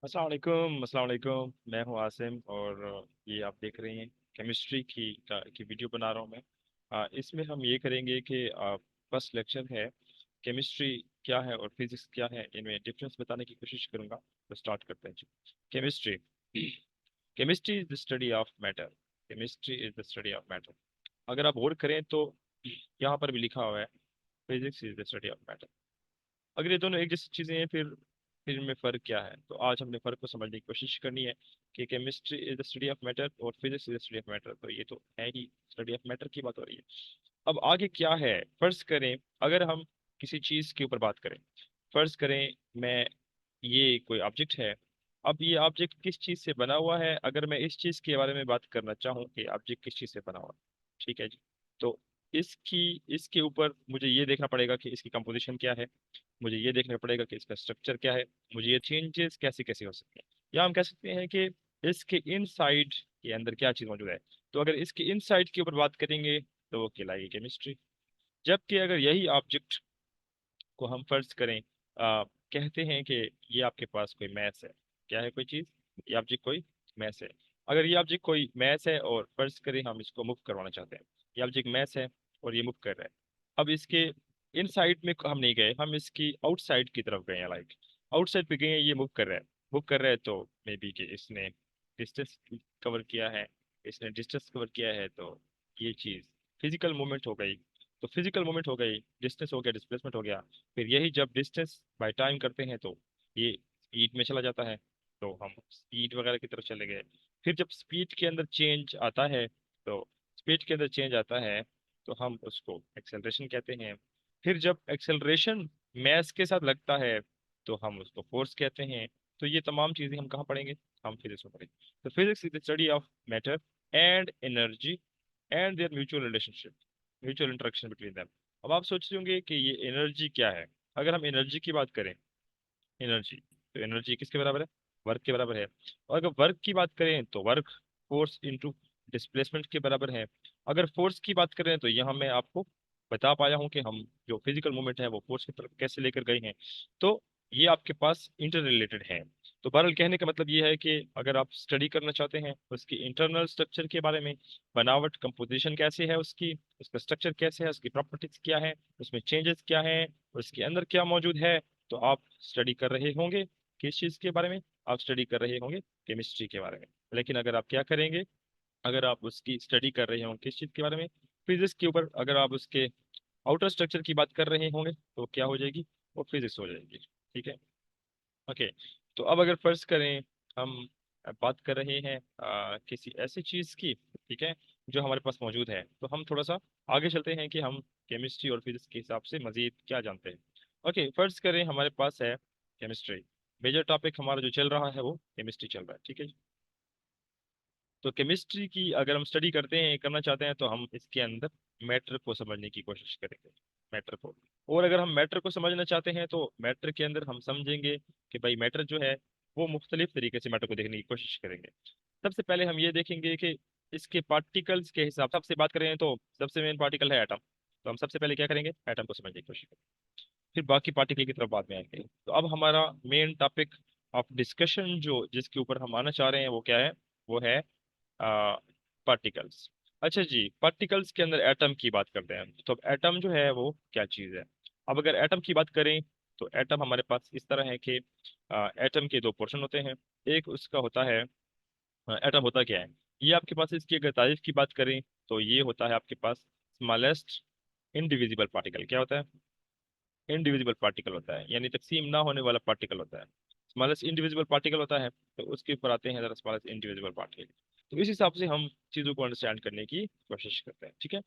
अस्सलाम वालेकुम। मैं हूं आसिम और ये आप देख रहे हैं केमिस्ट्री की वीडियो बना रहा हूं मैं। इसमें हम ये करेंगे कि फर्स्ट लेक्चर है केमिस्ट्री क्या है और फिजिक्स क्या है, इनमें डिफरेंस बताने की कोशिश करूंगा। तो स्टार्ट करते हैं जी। Chemistry chemistry is the study of matter. Chemistry is the study of matter. अगर आप गौर करें तो यहाँ पर भी लिखा हुआ है physics is the study of matter. अगर ये दोनों एक जैसी चीजें हैं फिर इनमें फर्क क्या है? तो आज हमने फर्क को समझने की कोशिश करनी है कि chemistry is the study of matter और physics is the study of matter. तो ये तो है ही, स्टडी ऑफ मैटर की बात हो रही है। अब आगे क्या है? फर्ज करें, अगर हम किसी चीज के ऊपर बात करें, फर्ज करें मैं ये कोई ऑब्जेक्ट है। अब ये ऑब्जेक्ट किस चीज से बना हुआ है? अगर मैं इस चीज के बारे में बात करना चाहूँ कि ऑब्जेक्ट किस चीज से बना हुआ है, ठीक है जी। तो इसकी इसके ऊपर मुझे ये देखना पड़ेगा कि इसकी कंपोजिशन क्या है, मुझे ये देखना पड़ेगा कि इसका स्ट्रक्चर क्या है, मुझे ये चेंजेस कैसे कैसे हो सकते हैं। या हम कह सकते हैं कि इसके इनसाइड के अंदर क्या चीज मौजूद है। तो अगर इसके इनसाइड के ऊपर बात करेंगे तो वो कहलाएगी केमिस्ट्री। जबकि अगर यही ऑब्जेक्ट को हम फर्ज करें, कहते हैं कि ये आपके पास कोई मैस है। क्या है कोई चीज? ये ऑब्जेक्ट कोई मैस है। अगर ये ऑब्जेक्ट कोई मैस है और फर्ज करें हम इसको मूव करवाना चाहते हैं, ये ऑब्जेक्ट मैस है और ये मूव कर रहा है। अब इसके इनसाइड में हम नहीं गए, हम इसकी आउटसाइड की तरफ गए हैं। लाइक आउटसाइड पे गए हैं, ये मूव कर रहा है। मूव कर रहा है तो मे बी कि इसने डिस्टेंस कवर किया है, इसने डिस्टेंस कवर किया है, तो ये चीज फिजिकल मूवमेंट हो गई। तो फिजिकल मूवमेंट हो गई, डिस्टेंस हो गया, डिस्प्लेसमेंट हो गया। फिर यही जब डिस्टेंस बाय टाइम करते हैं तो ये स्पीड में चला जाता है, तो हम स्पीड वगैरह की तरफ चले गए। फिर जब स्पीड के अंदर चेंज आता है, तो स्पीड के अंदर चेंज आता है तो हम उसको एक्सेलरेशन कहते हैं। फिर जब एक्सेलरेशन मैस के साथ लगता है तो हम उसको फोर्स कहते हैं। तो ये तमाम चीजें हम कहाँ पढ़ेंगे? हम फिजिक्स में पढ़ेंगे। तो physics is the study of matter and energy and there mutual relationship, mutual interaction between them. अब आप सोच रहे होंगे कि ये एनर्जी क्या है। अगर हम एनर्जी की बात करें, एनर्जी, तो एनर्जी किसके बराबर है? वर्क के बराबर है। और अगर वर्क की बात करें तो वर्क फोर्स इनटू डिस्प्लेसमेंट के बराबर है। अगर फोर्स की बात करें तो यहाँ मैं आपको बता पाया हूँ कि हम जो फिजिकल मूवमेंट है वो फोर्स की तरफ कैसे लेकर गए हैं। तो ये आपके पास इंटर रिलेटेड है। तो बहरहाल कहने का मतलब ये है कि अगर आप स्टडी करना चाहते हैं उसकी इंटरनल स्ट्रक्चर के बारे में, बनावट कंपोजिशन कैसे है उसकी, उसका स्ट्रक्चर कैसे है, उसकी प्रॉपर्टीज क्या है, उसमें चेंजेस क्या है, उसके अंदर क्या मौजूद है, तो आप स्टडी कर रहे होंगे किस चीज के बारे में? आप स्टडी कर रहे होंगे केमिस्ट्री के बारे में। लेकिन अगर आप क्या करेंगे, अगर आप उसकी स्टडी कर रहे होंगे किस चीज के बारे में? फिजिक्स के ऊपर। अगर आप उसके आउटर स्ट्रक्चर की बात कर रहे होंगे तो क्या हो जाएगी? वो फिजिक्स हो जाएगी। ठीक है, ओके। तो अब अगर फर्ज करें हम बात कर रहे हैं किसी ऐसी चीज की, ठीक है, जो हमारे पास मौजूद है, तो हम थोड़ा सा आगे चलते हैं कि हम केमिस्ट्री और फिजिक्स के हिसाब से मजीद क्या जानते हैं। ओके, फर्ज करें हमारे पास है केमिस्ट्री। मेजर टॉपिक हमारा जो चल रहा है वो केमिस्ट्री चल रहा है, ठीक है। तो केमिस्ट्री की अगर हम स्टडी करते हैं, करना चाहते हैं, तो हम इसके अंदर मैटर को समझने की कोशिश करेंगे, मैटर को। और अगर हम मैटर को समझना चाहते हैं तो मैटर के अंदर हम समझेंगे कि भाई मैटर जो है वो मुख्तलिफ तरीके से मैटर को देखने की कोशिश करेंगे। सबसे पहले हम ये देखेंगे कि इसके पार्टिकल्स के हिसाब से बात करें तो सबसे मेन पार्टिकल है एटम। तो हम सबसे पहले क्या करेंगे? एटम को समझने की कोशिश करेंगे। फिर बाकी पार्टिकल की तरफ बाद में आएंगे। तो अब हमारा मेन टॉपिक ऑफ डिस्कशन जो जिसके ऊपर हम आना चाह रहे हैं वो क्या है? वो है पार्टिकल्स। अच्छा जी, पार्टिकल्स के अंदर एटम की बात करते हैं। तो अब एटम जो है वो क्या चीज़ है? अब अगर एटम की बात करें तो एटम हमारे पास इस तरह है कि एटम के दो पोर्शन होते हैं। एक उसका होता है, एटम होता क्या है? ये आपके पास इसकी अगर तारीफ की बात करें तो ये होता है आपके पास स्मॉलेस्ट इनडिविजिबल पार्टिकल। क्या होता है? इनडिविजिबल पार्टिकल होता है, यानी तकसीम ना होने वाला पार्टिकल होता है। स्मॉलेस्ट इंडिविजिबल पार्टिकल होता है। तो उसके ऊपर आते हैं जरा, स्मॉलेस्ट इंडिविजिबल पार्टिकल। तो इस हिसाब से हम चीजों को अंडरस्टैंड करने की कोशिश करते हैं, ठीक है।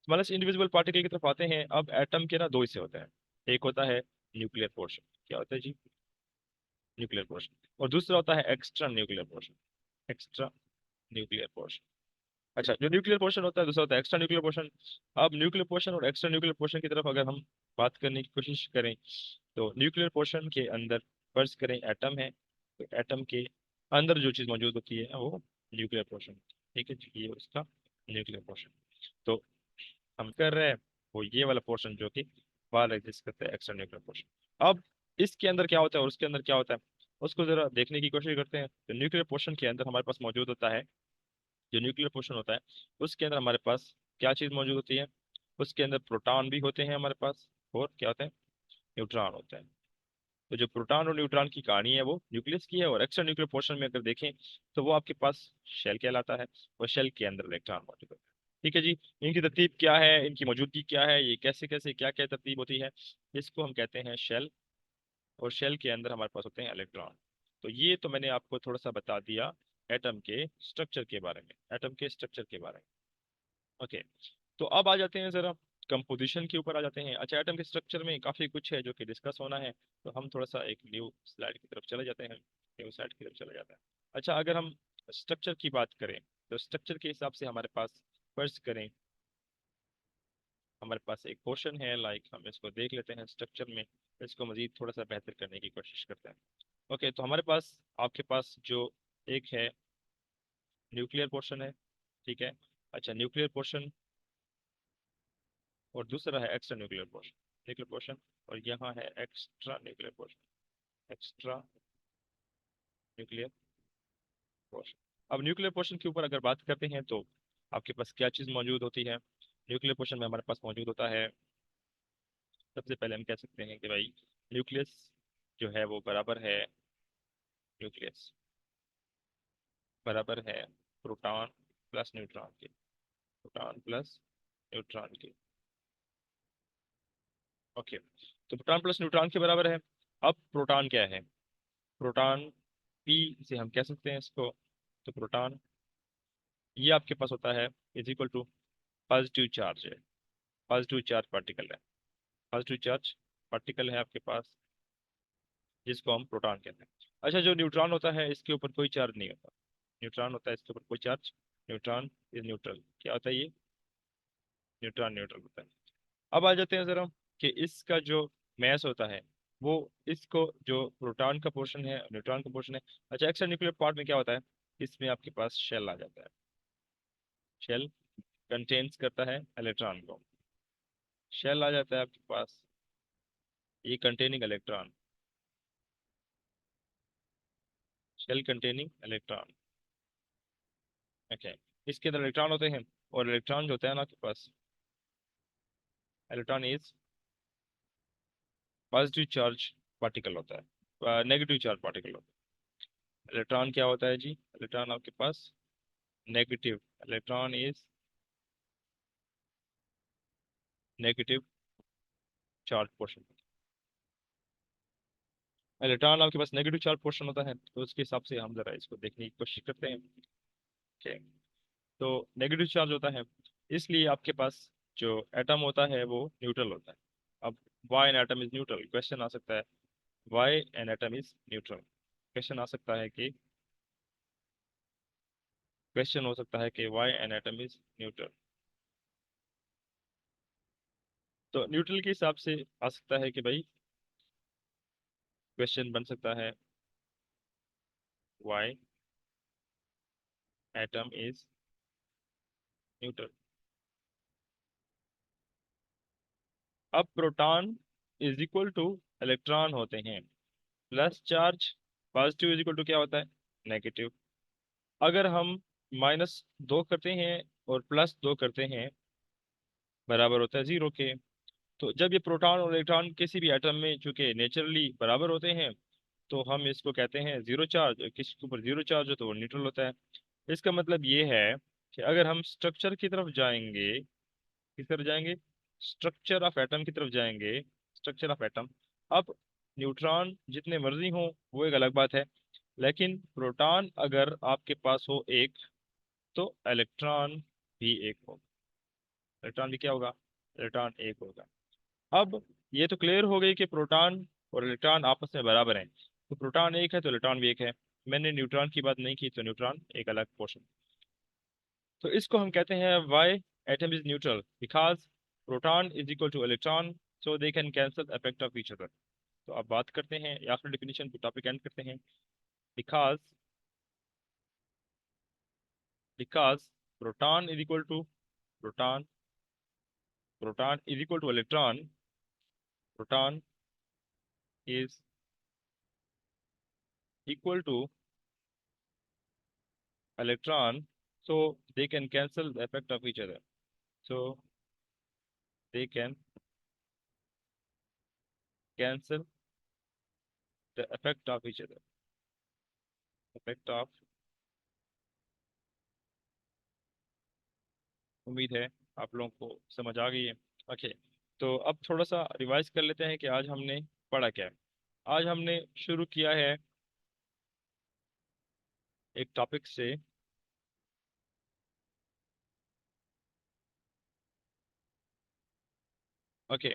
स्मॉलेस्ट इंडिविजिबल पार्टिकल की तरफ आते हैं। अब एटम के ना दो हिस्से होते हैं। एक होता है न्यूक्लियर पोर्शन। क्या होता है जी? Nuclear portion. और दूसरा होता है extra nuclear portion. Extra nuclear portion. अच्छा, जो न्यूक्लियर पोर्शन होता है, दूसरा होता है एक्स्ट्रा न्यूक्लियर पोर्शन। अब न्यूक्लियर पोर्शन और एक्स्ट्रा न्यूक्लियर पोर्शन की तरफ अगर हम बात करने की कोशिश करें तो न्यूक्लियर पोर्शन के अंदर फर्ज करें एटम है, तो एटम के अंदर जो चीज मौजूद होती है वो न्यूक्लियर पोर्शन, ठीक है जी, ये उसका न्यूक्लियर पोर्शन। तो हम कर रहे हैं वो ये वाला पोर्शन जो कि बाहर एग्जिस्ट करता है, एक्स्ट्रा न्यूक्लियर पोर्शन। अब इसके अंदर क्या होता है और उसके अंदर क्या होता है? उसको जरा देखने की कोशिश करते हैं। तो न्यूक्लियर पोर्शन के अंदर हमारे पास मौजूद होता है, जो न्यूक्लियर पोर्शन होता है उसके अंदर हमारे पास क्या चीज़ मौजूद होती है? उसके अंदर प्रोटॉन भी होते हैं हमारे पास, और क्या होते हैं? न्यूट्रॉन होते हैं। तो जो प्रोटॉन और न्यूट्रॉन की कहानी है वो न्यूक्लियस की है, और एक्स्ट्रा न्यूक्लियर पोर्शन में अगर देखें तो वो आपके पास शेल कहलाता है, और शेल के अंदर इलेक्ट्रॉन मौजूद होता है। ठीक है जी। इनकी तरतीब क्या है, इनकी मौजूदगी क्या है, ये कैसे कैसे क्या क्या तरतीब होती है, इसको हम कहते हैं शेल। और शेल के अंदर हमारे पास होते हैं इलेक्ट्रॉन। तो ये तो मैंने आपको थोड़ा सा बता दिया एटम के स्ट्रक्चर के बारे में, एटम के स्ट्रक्चर के बारे में। ओके। तो अब आ जाते हैं जरा कंपोजिशन के ऊपर आ जाते हैं। अच्छा, एटम के स्ट्रक्चर में काफी कुछ है जो कि डिस्कस होना है, तो हम थोड़ा सा एक न्यू स्लाइड की तरफ चले जाते हैं, न्यू स्लाइड की तरफ चले जाते हैं। अच्छा, अगर हम स्ट्रक्चर की बात करें तो स्ट्रक्चर के हिसाब से हमारे पास, फर्ज करें हमारे पास एक पोर्शन है, लाइक हम इसको देख लेते हैं स्ट्रक्चर में, इसको मजीद थोड़ा सा बेहतर करने की कोशिश करते हैं। ओके, तो हमारे पास, आपके पास जो एक है न्यूक्लियर पोर्शन है, ठीक है। अच्छा, न्यूक्लियर पोर्शन, और दूसरा है extra nuclear portion, nuclear portion, और यहाँ है extra nuclear portion, extra nuclear portion. अब न्यूक्लियर पोर्शन के ऊपर अगर बात करते हैं तो आपके पास क्या चीज़ मौजूद होती है? न्यूक्लियर पोर्शन में हमारे पास मौजूद होता है, सबसे पहले हम कह सकते हैं कि भाई न्यूक्लियस जो है वो बराबर है, न्यूक्लियस बराबर है प्रोटॉन प्लस न्यूट्रॉन के, प्रोटॉन प्लस न्यूट्रॉन के। ओके, तो प्रोटॉन प्लस न्यूट्रॉन के बराबर है। अब प्रोटॉन क्या है? प्रोटॉन पी से हम कह सकते हैं इसको। तो प्रोटॉन ये आपके पास होता है is equal to positive charge है, पॉजिटिव चार्ज पार्टिकल है, पॉजिटिव चार्ज पार्टिकल है आपके पास, जिसको हम प्रोटॉन कहते हैं। अच्छा, जो न्यूट्रॉन होता है इसके ऊपर कोई चार्ज नहीं होता, न्यूट्रॉन होता है इसके ऊपर कोई चार्ज, न्यूट्रॉन इज न्यूट्रल। क्या होता है ये? न्यूट्रॉन न्यूट्रल होता है। अब आ जाते हैं जरा कि इसका जो मैस होता है वो, इसको जो प्रोटॉन का पोर्शन है, न्यूट्रॉन का पोर्शन है। अच्छा, एक्स्ट्रा न्यूक्लियर पार्ट में क्या होता है? इसमें आपके पास शेल आ जाता है, शेल कंटेन्स करता है इलेक्ट्रॉन को, शेल आ जाता है आपके पास, ये containing electron, shell containing electron. Okay, इसके अंदर इलेक्ट्रॉन होते हैं, और इलेक्ट्रॉन जो होता है ना आपके पास, electron is positive charge particle होता है, नेगेटिव चार्ज पार्टिकल होता है। इलेक्ट्रॉन क्या होता है जी? इलेक्ट्रॉन आपके पास negative, electron is negative charge portion, electron आपके पास नेगेटिव चार्ज पोर्शन होता है। तो उसके हिसाब से हम जरा इसको देखने की कोशिश करते हैं। ठीक, तो नेगेटिव चार्ज होता है, इसलिए आपके पास जो एटम होता है वो न्यूट्रल होता है। अब why an atom is neutral, question आ सकता है, why an atom is neutral, question आ सकता है कि, क्वेश्चन हो सकता है कि why an atom is neutral. तो न्यूट्रल के हिसाब से आ सकता है कि भाई, क्वेश्चन बन सकता है वाई एटम इज न्यूट्रल। अब proton is equal to electron होते हैं plus charge, positive is equal to क्या होता है? नेगेटिव। अगर हम -2 करते हैं और +2 करते हैं, बराबर होता है 0 के। तो जब ये प्रोटॉन और इलेक्ट्रॉन किसी भी एटम में चूंकि नेचुरली बराबर होते हैं, तो हम इसको कहते हैं जीरो चार्ज, और किसी के ऊपर जीरो चार्ज हो तो वो न्यूट्रल होता है। इसका मतलब ये है कि अगर हम स्ट्रक्चर की तरफ जाएंगे, किस तरफ जाएंगे? स्ट्रक्चर ऑफ एटम की तरफ जाएंगे, स्ट्रक्चर ऑफ एटम। अब न्यूट्रॉन जितने मर्जी हों वो एक अलग बात है, लेकिन प्रोटॉन अगर आपके पास हो एक, तो इलेक्ट्रॉन भी एक होगा, इलेक्ट्रॉन भी क्या होगा? इलेक्ट्रॉन एक होगा। अब ये तो क्लियर हो गई कि प्रोटॉन और इलेक्ट्रॉन आपस में बराबर हैं, तो प्रोटॉन एक है तो इलेक्ट्रॉन भी एक है। मैंने न्यूट्रॉन की बात नहीं की, तो न्यूट्रॉन एक अलग पोर्शन। तो इसको हम कहते हैं Y atom is neutral, because proton is equal to electron, so they can cancel effect of each other. तो अब बात करते हैं, या फिर डिफिनीशन को टॉपिक एंड करते हैं। Because, because proton is equal to, proton, proton is equal to electron, proton is equal to electron, so they can cancel the effect of each other. So they can cancel the effect of each other. Effect of, उम्मीद है आप लोगों को समझ आ गई है। Okay, तो अब थोड़ा सा रिवाइज कर लेते हैं कि आज हमने पढ़ा क्या है। आज हमने शुरू किया है एक टॉपिक से। ओके,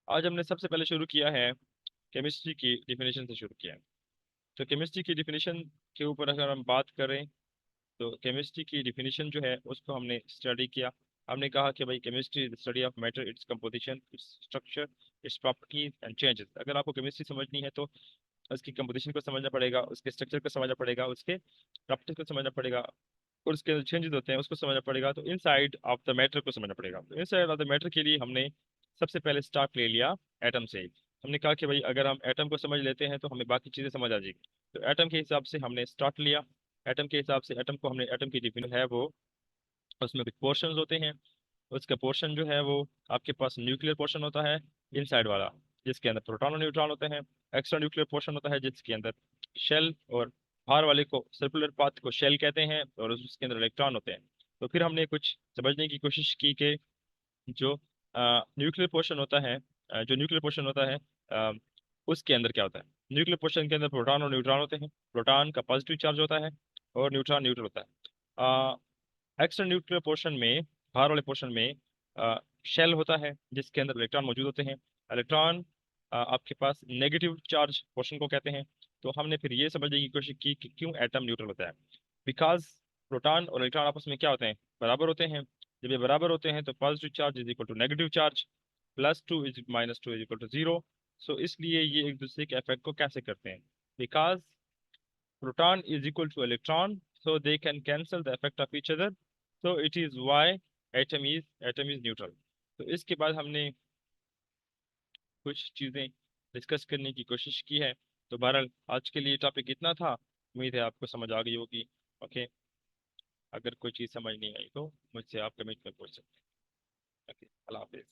आज हमने सबसे पहले शुरू किया है केमिस्ट्री की डिफिनेशन से शुरू किया है। तो केमिस्ट्री की डिफिनेशन के ऊपर अगर हम बात करें तो केमिस्ट्री की डिफिनेशन जो है उसको हमने स्टडी किया। हमने कहा कि भाई chemistry is study of matter, its composition, its structure, its properties and changes. अगर आपको केमिस्ट्री समझनी है तो उसकी कंपोजिशन को समझना पड़ेगा, उसके स्ट्रक्चर को समझना पड़ेगा, उसके प्रॉपर्टीज को समझना पड़ेगा, और उसके चेंजेस होते हैं उसको समझना पड़ेगा। तो इनसाइड ऑफ द मैटर को समझना पड़ेगा। तो इनसाइड ऑफ द मैटर के लिए हमने सबसे पहले स्टार्ट ले लिया एटम से। हमने कहा कि भाई अगर हम एटम को समझ लेते हैं तो हमें बाकी चीज़ें समझ आ जाएगी। तो एटम के हिसाब से हमने स्टार्ट लिया। एटम के हिसाब से एटम को हमने, एटम की डिफिनेशन है वो, उसमें कुछ पोर्शंस होते हैं। उसका पोर्शन जो है वो आपके पास न्यूक्लियर पोर्शन होता है इनसाइड वाला, जिसके अंदर प्रोटॉन और न्यूट्रॉन होते हैं। एक्स्ट्रा न्यूक्लियर पोर्शन होता है जिसके अंदर शेल, और बाहर वाले को सर्कुलर पाथ को शेल कहते हैं, और उसके अंदर इलेक्ट्रॉन होते हैं। तो फिर हमने कुछ समझने की कोशिश की कि जो न्यूक्लियर पोर्शन होता है, जो न्यूक्लियर पोर्शन होता है अ, उसके अंदर क्या होता है। न्यूक्लियर पोर्शन के अंदर प्रोटॉन और न्यूट्रॉन होते हैं। प्रोटॉन का पॉजिटिव चार्ज होता है और न्यूट्रॉन न्यूट्रल होता है। एक्स्ट्रा न्यूक्लियर पोर्शन में, बाहर वाले पोर्शन में शेल होता है जिसके अंदर इलेक्ट्रॉन मौजूद होते हैं। इलेक्ट्रॉन आपके पास नेगेटिव चार्ज पोर्शन को कहते हैं। तो हमने फिर ये समझने की कोशिश की कि क्यों एटम न्यूट्रल होता है। बिकॉज प्रोटॉन और इलेक्ट्रॉन आपस में क्या होते हैं, बराबर होते हैं। जब ये बराबर होते हैं तो positive charge is equal to negative charge, +2 is -2 is equal to 0। So इसलिए ये एक दूसरे के इफेक्ट को कैसे करते हैं, because proton is equal to electron, so they can cancel the effect of each other, so it is why atom is neutral। तो इसके बाद हमने कुछ चीजें डिस्कस करने की कोशिश की है। तो बहरहाल आज के लिए टॉपिक इतना था, उम्मीद है आपको समझ आ गई होगी। ओके, अगर कोई चीज़ समझ नहीं आई तो मुझसे आप कमेंट में पूछ सकते हैं। ओके, अल्लाह हाफिज।